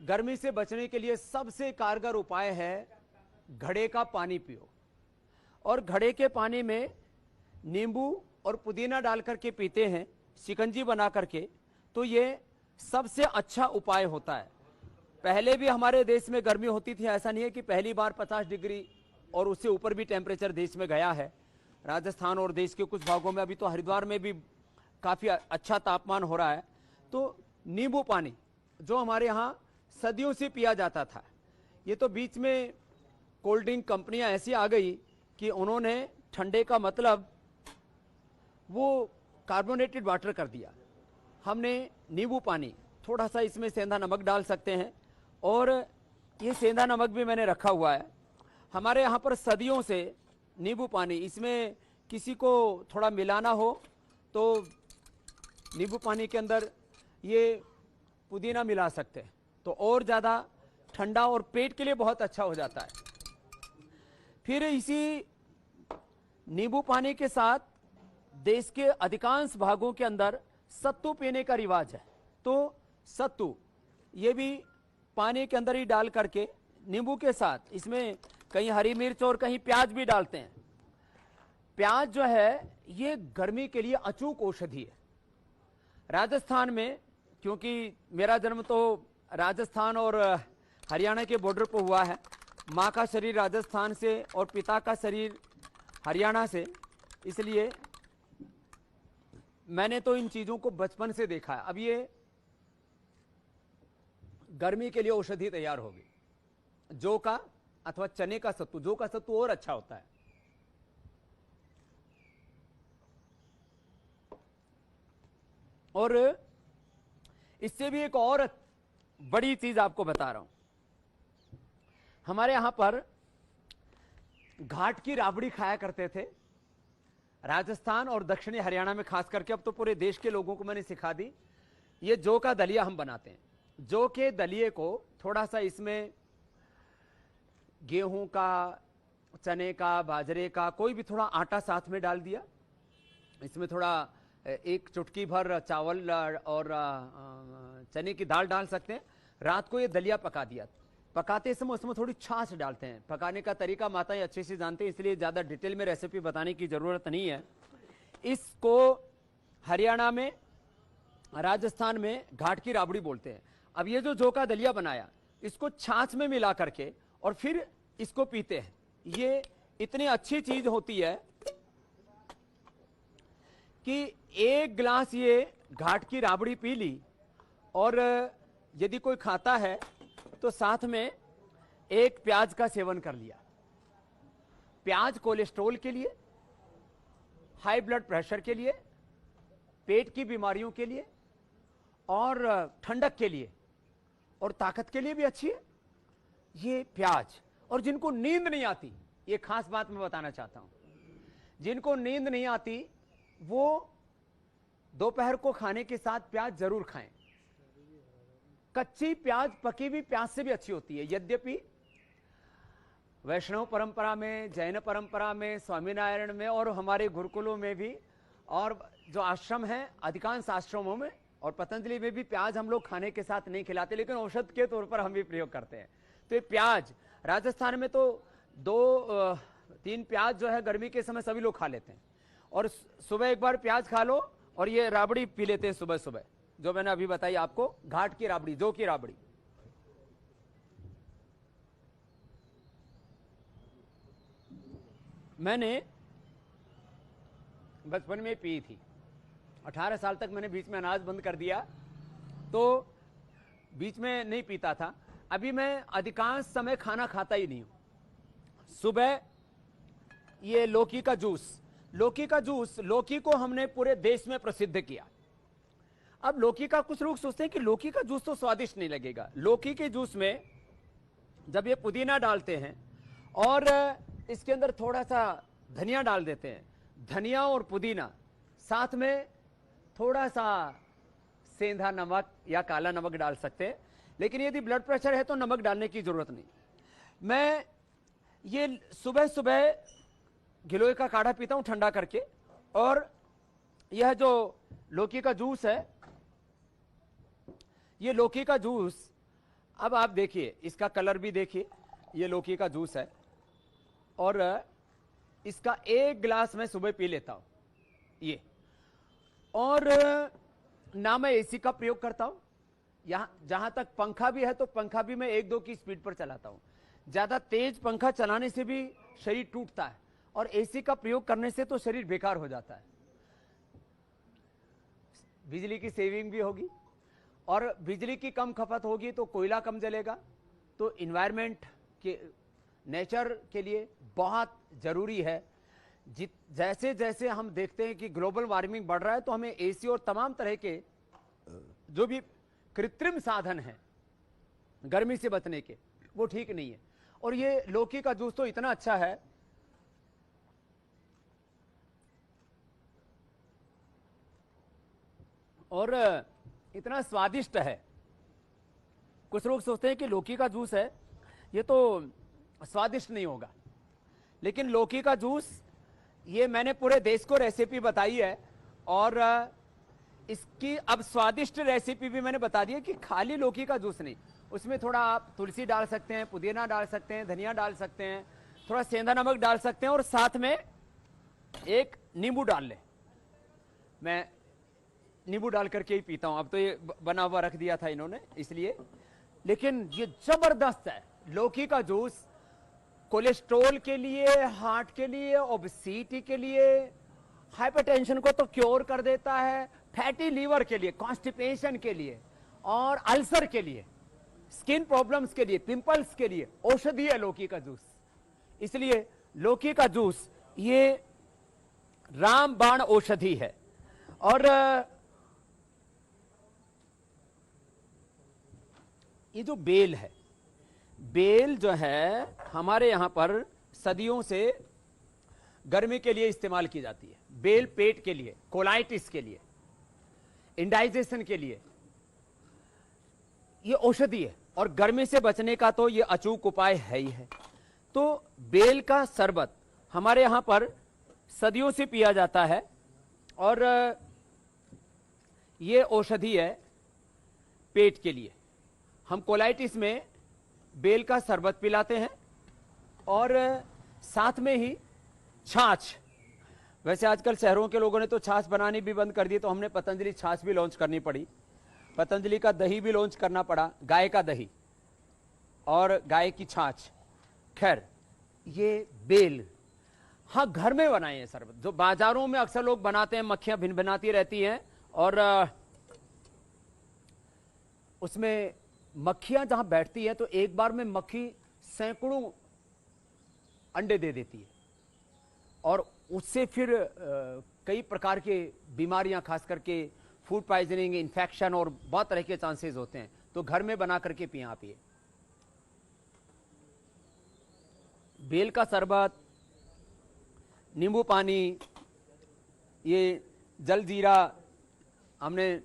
गर्मी से बचने के लिए सबसे कारगर उपाय है घड़े का पानी पियो। और घड़े के पानी में नींबू और पुदीना डाल करके पीते हैं, शिकंजी बना करके, तो ये सबसे अच्छा उपाय होता है। पहले भी हमारे देश में गर्मी होती थी, ऐसा नहीं है कि पहली बार 50 डिग्री और उससे ऊपर भी टेम्परेचर देश में गया है। राजस्थान और देश के कुछ भागों में, अभी तो हरिद्वार में भी काफ़ी अच्छा तापमान हो रहा है। तो नींबू पानी जो हमारे यहाँ सदियों से पिया जाता था, ये तो बीच में कोल्ड ड्रिंक कंपनियां ऐसी आ गई कि उन्होंने ठंडे का मतलब वो कार्बोनेटेड वाटर कर दिया। हमने नींबू पानी, थोड़ा सा इसमें सेंधा नमक डाल सकते हैं, और ये सेंधा नमक भी मैंने रखा हुआ है। हमारे यहाँ पर सदियों से नींबू पानी, इसमें किसी को थोड़ा मिलाना हो तो नींबू पानी के अंदर ये पुदीना मिला सकते हैं, तो और ज़्यादा ठंडा और पेट के लिए बहुत अच्छा हो जाता है। फिर इसी नींबू पानी के साथ देश के अधिकांश भागों के अंदर सत्तू पीने का रिवाज है। तो सत्तू ये भी पानी के अंदर ही डाल करके नींबू के साथ, इसमें कहीं हरी मिर्च और कहीं प्याज भी डालते हैं। प्याज जो है ये गर्मी के लिए अचूक औषधि है। राजस्थान में, क्योंकि मेरा जन्म तो राजस्थान और हरियाणा के बॉर्डर पर हुआ है, माँ का शरीर राजस्थान से और पिता का शरीर हरियाणा से, इसलिए मैंने तो इन चीज़ों को बचपन से देखा है। अब ये गर्मी के लिए औषधि तैयार होगी। जौ का अथवा चने का सत्तू, जौ का सत्तू और अच्छा होता है। और इससे भी एक और बड़ी चीज आपको बता रहा हूं। हमारे यहां पर घाट की राबड़ी खाया करते थे राजस्थान और दक्षिणी हरियाणा में खास करके। अब तो पूरे देश के लोगों को मैंने सिखा दी। ये जौ का दलिया हम बनाते हैं। जौ के दलिए को थोड़ा सा इसमें गेहूं का, चने का, बाजरे का, कोई भी थोड़ा आटा साथ में डाल दिया। इसमें थोड़ा एक चुटकी भर चावल और चने की दाल डाल सकते हैं। रात को ये दलिया पका दिया। पकाते समय उसमें थोड़ी छाछ डालते हैं। पकाने का तरीका माताएं अच्छे से जानते हैं, इसलिए ज़्यादा डिटेल में रेसिपी बताने की ज़रूरत नहीं है। इसको हरियाणा में, राजस्थान में घाट की राबड़ी बोलते हैं। अब ये जो जौ का दलिया बनाया, इसको छाछ में मिला करके और फिर इसको पीते हैं। ये इतनी अच्छी चीज होती है कि एक गिलास ये घाट की राबड़ी पी ली, और यदि कोई खाता है तो साथ में एक प्याज का सेवन कर लिया। प्याज कोलेस्ट्रॉल के लिए, हाई ब्लड प्रेशर के लिए, पेट की बीमारियों के लिए, और ठंडक के लिए और ताकत के लिए भी अच्छी है ये प्याज। और जिनको नींद नहीं आती, ये खास बात मैं बताना चाहता हूं, जिनको नींद नहीं आती वो दोपहर को खाने के साथ प्याज जरूर खाएं। कच्ची प्याज पकी हुई प्याज से भी अच्छी होती है। यद्यपि वैष्णव परंपरा में, जैन परंपरा में, स्वामीनारायण में और हमारे गुरुकुलों में भी, और जो आश्रम है अधिकांश आश्रमों में और पतंजलि में भी प्याज हम लोग खाने के साथ नहीं खिलाते, लेकिन औषध के तौर पर हम भी प्रयोग करते हैं। तो ये प्याज, राजस्थान में तो 2-3 प्याज जो है गर्मी के समय सभी लोग खा लेते हैं। और सुबह एक बार प्याज खा लो और ये राबड़ी पी लेते हैं सुबह सुबह, जो मैंने अभी बताई आपको, घाट की राबड़ी, जौ की राबड़ी। मैंने बचपन में पी थी। 18 साल तक मैंने बीच में अनाज बंद कर दिया, तो बीच में नहीं पीता था। अभी मैं अधिकांश समय खाना खाता ही नहीं हूं। सुबह ये लौकी का जूस, लौकी का जूस, लौकी को हमने पूरे देश में प्रसिद्ध किया। अब लौकी का कुछ लोग सोचते हैं कि लौकी का जूस तो स्वादिष्ट नहीं लगेगा। लौकी के जूस में जब ये पुदीना डालते हैं और इसके अंदर थोड़ा सा धनिया डाल देते हैं, धनिया और पुदीना, साथ में थोड़ा सा सेंधा नमक या काला नमक डाल सकते हैं, लेकिन यदि ब्लड प्रेशर है तो नमक डालने की जरूरत नहीं। मैं ये सुबह सुबह गिलोय का काढ़ा पीता हूं ठंडा करके, और यह जो लौकी का जूस है, ये लौकी का जूस अब आप देखिए, इसका कलर भी देखिए, ये लौकी का जूस है और इसका 1 गिलास मैं सुबह पी लेता हूं ये। और ना मैं एसी का प्रयोग करता हूं, यहां जहां तक पंखा भी है तो पंखा भी मैं 1-2 की स्पीड पर चलाता हूं। ज्यादा तेज पंखा चलाने से भी शरीर टूटता है और एसी का प्रयोग करने से तो शरीर बेकार हो जाता है। बिजली की सेविंग भी होगी और बिजली की कम खपत होगी तो कोयला कम जलेगा, तो इन्वायरमेंट के, नेचर के लिए बहुत जरूरी है। जैसे जैसे हम देखते हैं कि ग्लोबल वार्मिंग बढ़ रहा है तो हमें एसी और तमाम तरह के जो भी कृत्रिम साधन हैं गर्मी से बचने के, वो ठीक नहीं है। और ये लौकी का जूस तो इतना अच्छा है, और इतना स्वादिष्ट है। कुछ लोग सोचते हैं कि लौकी का जूस है ये तो स्वादिष्ट नहीं होगा, लेकिन लौकी का जूस, ये मैंने पूरे देश को रेसिपी बताई है और इसकी अब स्वादिष्ट रेसिपी भी मैंने बता दी है कि खाली लौकी का जूस नहीं, उसमें थोड़ा आप तुलसी डाल सकते हैं, पुदीना डाल सकते हैं, धनिया डाल सकते हैं, थोड़ा सेंधा नमक डाल सकते हैं और साथ में एक नींबू डाल लें। मैं नींबू डाल करके ही पीता हूं, अब तो ये बना हुआ रख दिया था इन्होंने इसलिए, लेकिन ये जबरदस्त है लौकी का जूस। कोलेस्ट्रॉल के लिए, हार्ट के लिए, ओबेसिटी के लिए, हाइपरटेंशन को तो क्योर कर देता है, फैटी लीवर के लिए, कॉन्स्टिपेशन के लिए और अल्सर के लिए, स्किन प्रॉब्लम्स के लिए, पिंपल्स के लिए औषधि है लौकी का जूस। इसलिए लौकी का जूस ये रामबाण औषधि है। और ये जो बेल है, बेल जो है हमारे यहां पर सदियों से गर्मी के लिए इस्तेमाल की जाती है। बेल पेट के लिए, कोलाइटिस के लिए, इंडाइजेशन के लिए ये औषधि है और गर्मी से बचने का तो ये अचूक उपाय है ही है। तो बेल का शरबत हमारे यहां पर सदियों से पिया जाता है और ये औषधि है पेट के लिए। हम कोलाइटिस में बेल का शरबत पिलाते हैं और साथ में ही छाछ। वैसे आजकल शहरों के लोगों ने तो छाछ बनानी भी बंद कर दी, तो हमने पतंजलि छाछ भी लॉन्च करनी पड़ी, पतंजलि का दही भी लॉन्च करना पड़ा, गाय का दही और गाय की छाछ। खैर, ये बेल हाँ घर में बनाए हैं शरबत, जो बाजारों में अक्सर लोग बनाते हैं, मक्खियां भिन भिनाती रहती हैं और उसमें मक्खियां जहां बैठती है तो एक बार में मक्खी सैकड़ों अंडे दे देती है और उससे फिर कई प्रकार के बीमारियां, खास करके फूड पॉइजनिंग, इन्फेक्शन और बहुत तरह के चांसेस होते हैं। तो घर में बना करके पिए आप ये बेल का शरबत, नींबू पानी, ये जलजीरा, हमने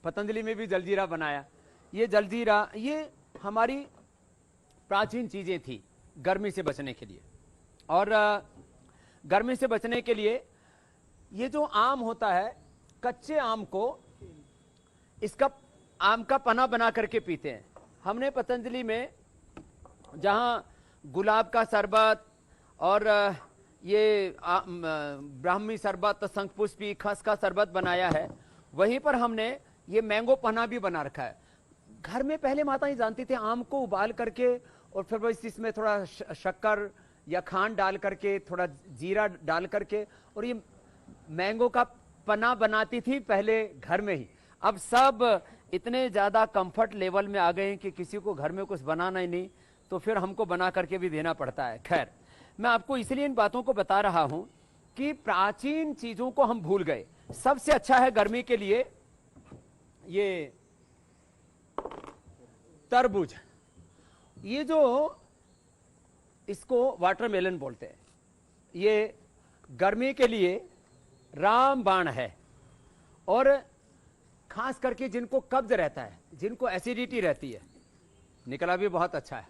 पतंजलि में भी जलजीरा बनाया। ये जलजीरा ये हमारी प्राचीन चीजें थी गर्मी से बचने के लिए। और गर्मी से बचने के लिए ये जो आम होता है, कच्चे आम को, इसका आम का पना बना करके पीते हैं। हमने पतंजलि में जहां गुलाब का शरबत और ये ब्राह्मी शरबत, शंखपुष्पी, खस का शरबत बनाया है, वहीं पर हमने ये मैंगो पना भी बना रखा है। घर में पहले माताएं जानती थी आम को उबाल करके और फिर बस इसमें थोड़ा शक्कर या खांड डाल करके, थोड़ा जीरा डाल करके और ये मैंगो का पना बनाती थी पहले घर में ही। अब सब इतने ज्यादा कंफर्ट लेवल में आ गए हैं कि किसी को घर में कुछ बनाना ही नहीं, तो फिर हमको बना करके भी देना पड़ता है। खैर, मैं आपको इसलिए इन बातों को बता रहा हूं कि प्राचीन चीजों को हम भूल गए। सबसे अच्छा है गर्मी के लिए ये तरबूज। ये जो इसको वाटरमेलन बोलते हैं, ये गर्मी के लिए रामबाण है। और खास करके जिनको कब्ज रहता है, जिनको एसिडिटी रहती है, निकला भी बहुत अच्छा है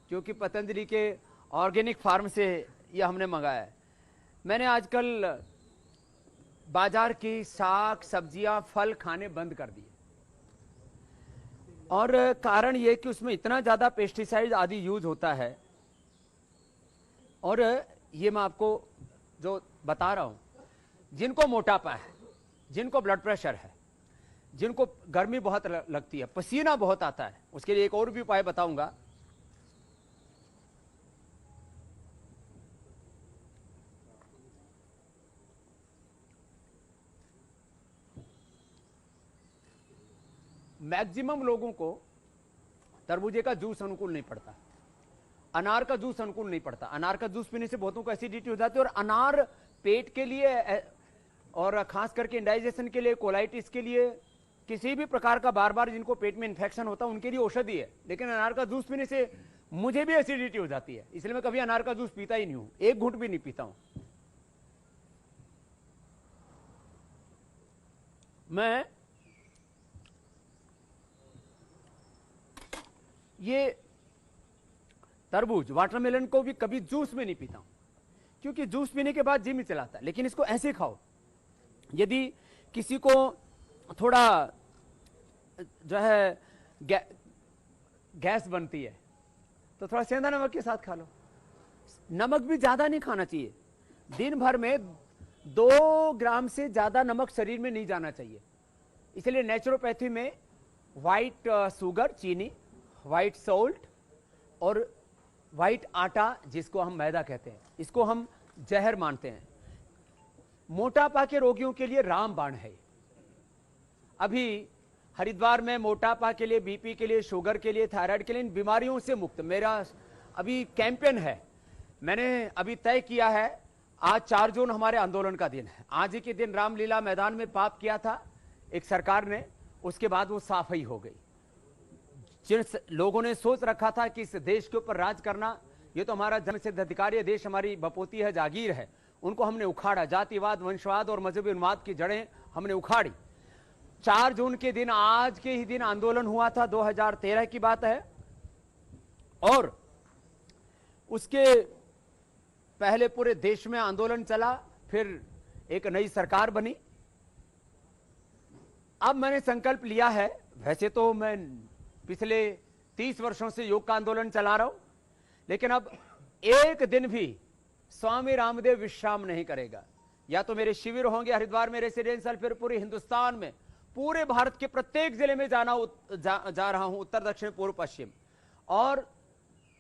क्योंकि पतंजलि के ऑर्गेनिक फार्म से ये हमने मंगाया है। मैंने आजकल बाजार की साग सब्जियां, फल खाने बंद कर दिए। और कारण ये कि उसमें इतना ज्यादा पेस्टिसाइड आदि यूज होता है। और ये मैं आपको जो बता रहा हूं, जिनको मोटापा है, जिनको ब्लड प्रेशर है, जिनको गर्मी बहुत लगती है, पसीना बहुत आता है, उसके लिए एक और भी उपाय बताऊंगा। मैक्सिमम लोगों को तरबूजे का जूस अनुकूल नहीं पड़ता, अनार का जूस अनुकूल नहीं पड़ता। अनार का जूस पीने से बहुतों को एसिडिटी हो जाती है, और अनार पेट के लिए और खास करके इंडाइजेशन के लिए, कोलाइटिस के लिए, किसी भी प्रकार का बार बार जिनको पेट में इंफेक्शन होता है उनके लिए औषधि है। लेकिन अनार का जूस पीने से मुझे भी एसिडिटी हो जाती है, इसलिए मैं कभी अनार का जूस पीता ही नहीं हूं, एक घूंट भी नहीं पीता हूं। मैं ये तरबूज, वाटरमेलन को भी कभी जूस में नहीं पीता हूं, क्योंकि जूस पीने के बाद जिम चलाता है। लेकिन इसको ऐसे खाओ, यदि किसी को थोड़ा जो है गैस बनती है तो थोड़ा सेंधा नमक के साथ खा लो। नमक भी ज्यादा नहीं खाना चाहिए, दिन भर में 2 ग्राम से ज्यादा नमक शरीर में नहीं जाना चाहिए। इसलिए नेचुरोपैथी में व्हाइट शुगर, चीनी, व्हाइट सॉल्ट और व्हाइट आटा, जिसको हम मैदा कहते हैं, इसको हम जहर मानते हैं। मोटापा के रोगियों के लिए रामबाण है। अभी हरिद्वार में मोटापा के लिए, बीपी के लिए, शुगर के लिए, थायराइड के लिए, इन बीमारियों से मुक्त मेरा अभी कैंपेन है। मैंने अभी तय किया है, आज 4 जून हमारे आंदोलन का दिन है। आज ही के दिन रामलीला मैदान में पाप किया था एक सरकार ने, उसके बाद वो साफ ही हो गई। जिन लोगों ने सोच रखा था कि इस देश के ऊपर राज करना, ये तो हमारा जनसिद्ध अधिकार है, देश हमारी बपोती है, जागीर है, उनको हमने उखाड़ा। जातिवाद, वंशवाद और मजहबी उन्माद की जड़ें हमने उखाड़ी। 4 जून के दिन, आज के ही दिन आंदोलन हुआ था, 2013 की बात है। और उसके पहले पूरे देश में आंदोलन चला, फिर एक नई सरकार बनी। अब मैंने संकल्प लिया है, वैसे तो मैं पिछले 30 वर्षों से योग का आंदोलन चला रहा हूं, लेकिन अब एक दिन भी स्वामी रामदेव विश्राम नहीं करेगा। या तो मेरे शिविर होंगे हरिद्वार में, रेसिडेंशियल, फिर पूरे हिंदुस्तान में, पूरे भारत के प्रत्येक जिले में जा रहा हूं, उत्तर, दक्षिण, पूर्व, पश्चिम। और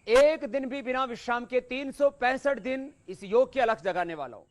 एक दिन भी बिना विश्राम के 365 दिन इस योग की अलख जगाने वाला हूं।